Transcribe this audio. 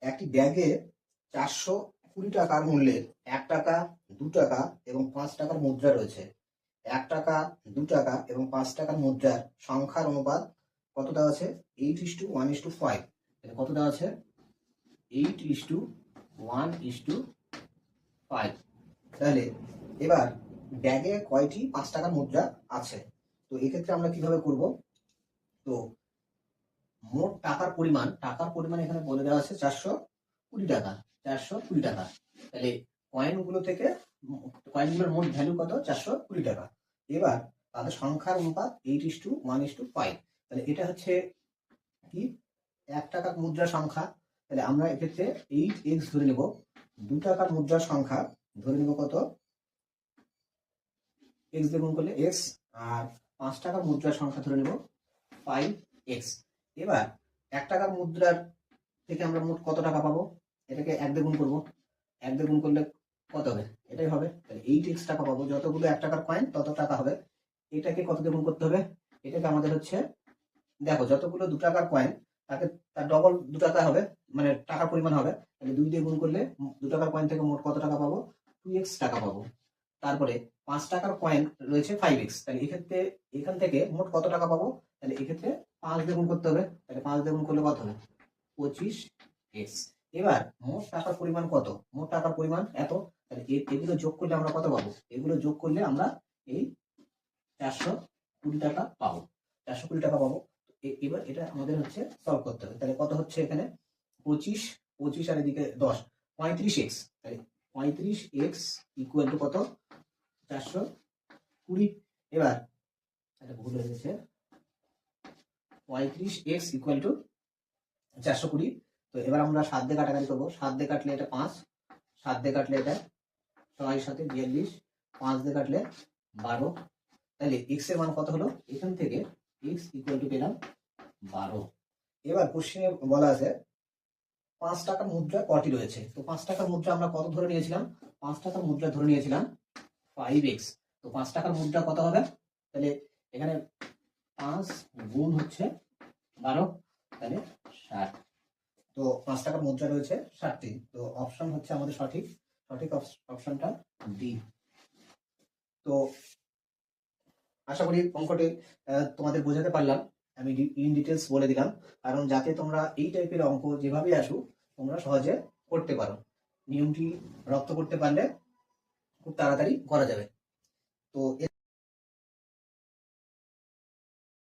একটি ব্যাগে 420 টাকার মূল্যের 1 টাকা, 2 টাকা এবং 5 টাকার মুদ্রা রয়েছে। 1 টাকা, 2 টাকা এবং 5 টাকার মুদ্রার সংখ্যার অনুপাত কত দেওয়া আছে? 8:1:5। কত দেওয়া আছে? 8:1:5। তাহলে এবার ব্যাগে কয়টি 5 টাকার মুদ্রা আছে? তো এক্ষেত্রে আমরা কিভাবে করব? তো মোট টাকার পরিমাণ এখানে বলে দেওয়া আছে 420 টাকা। 420 টাকা। তাহলে কয়েনগুলোর মোট ভ্যালু কত? 420 টাকা। এবার তাদের সংখ্যার অনুপাত 8:1:5। তাহলে এটা হচ্ছে কি? 1 টাকার মুদ্রার সংখ্যা। তাহলে আমরা এক্ষেত্রে 8x ধরে নেব। 2 টাকার মুদ্রার সংখ্যা ধরে নেব কত? x দিয়ে গুণ করলে x। আর 5 টাকার মুদ্রার সংখ্যা ধরে নেব 5x। এবার 1 টাকার মুদ্রার থেকে আমরা মোট কত টাকা পাবো? এটাকে 1 দিয়ে গুণ করবো। 1 দিয়ে গুণ করলে কত হবে? এটাই হবে। তাহলে 8x টাকা পাবো। যতগুলো 1 টাকার কয়েন তত টাকা হবে। এটাকে কত দিয়ে গুণ করতে হবে? এটাকে আমাদের হচ্ছে, দেখো, যতগুলো 2 টাকার কয়েন তাকে তার ডবল 2 টাকা হবে, মানে টাকার পরিমাণ হবে। তাহলে 2 দিয়ে গুণ করলে 2 টাকার কয়েন থেকে মোট কত টাকা পাবো? 2x টাকা পাবো। তারপরে 5 টাকার কয়েন রয়েছে 5x। তাহলে এক্ষেত্রে এখান থেকে মোট কত টাকা পাবো? তাহলে এক্ষেত্রে 5 দিয়ে গুণ করতে হবে। তাহলে 5 দিয়ে গুণ করলে কত হবে? 25x। এবার মোট টাকার পরিমাণ কত? মোট টাকার পরিমাণ এত। তাহলে এগুলো যোগ করলে আমরা কত পাবো? এগুলো যোগ করলে আমরা এই 420 টাকা পাবো। 420 টাকা পাবো। এবার এটা আমাদের হচ্ছে সলভ করতে হবে। তাহলে কত হচ্ছে এখানে? 25 আর এদিকে 10, 35x। তাহলে 35x ইকুয়াল টু কত? 420। এবার এটা ভুল হয়ে গেছে। 35x equal to 420। তো এবার আমরা 7 দিয়ে কাটাকাটি করবো। 7 দিয়ে কাটলে এটা 5, 7 দিয়ে কাটলে এটা 6 7 42, 5 দিয়ে কাটলে 12। তাহলে x এর মান কত হলো? এখান থেকে x ইকুয়াল টু পেলাম 12। এবার কোশ্চেনে বলা আছে 5 টাকার মুদ্রা কটি রয়েছে? তো 5 টাকার মুদ্রা আমরা কত ধরে নিয়েছিলাম? 5 টাকার মুদ্রা ধরে নিয়েছিলাম 5x। তো 5 টাকার মুদ্রা কত হবে? তাহলে এখানে 5 গুণ হচ্ছে 12, তাহলে 60। তো 5 টাকার মুদ্রা রয়েছে 60টি। তো অপশন হচ্ছে আমাদের সঠিক অপশনটা ডি। তো আশা করি অঙ্কটি তোমাদের বোঝাতে পারলাম। আমি ইন ডিটেলস বলে দিলাম, কারণ যাতে তোমরা এই টাইপের অঙ্ক যেভাবে আসুক তোমরা সহজে করতে পারো। নিয়মটি রপ্ত করতে পারলে খুব তাড়াতাড়ি করা যাবে। তো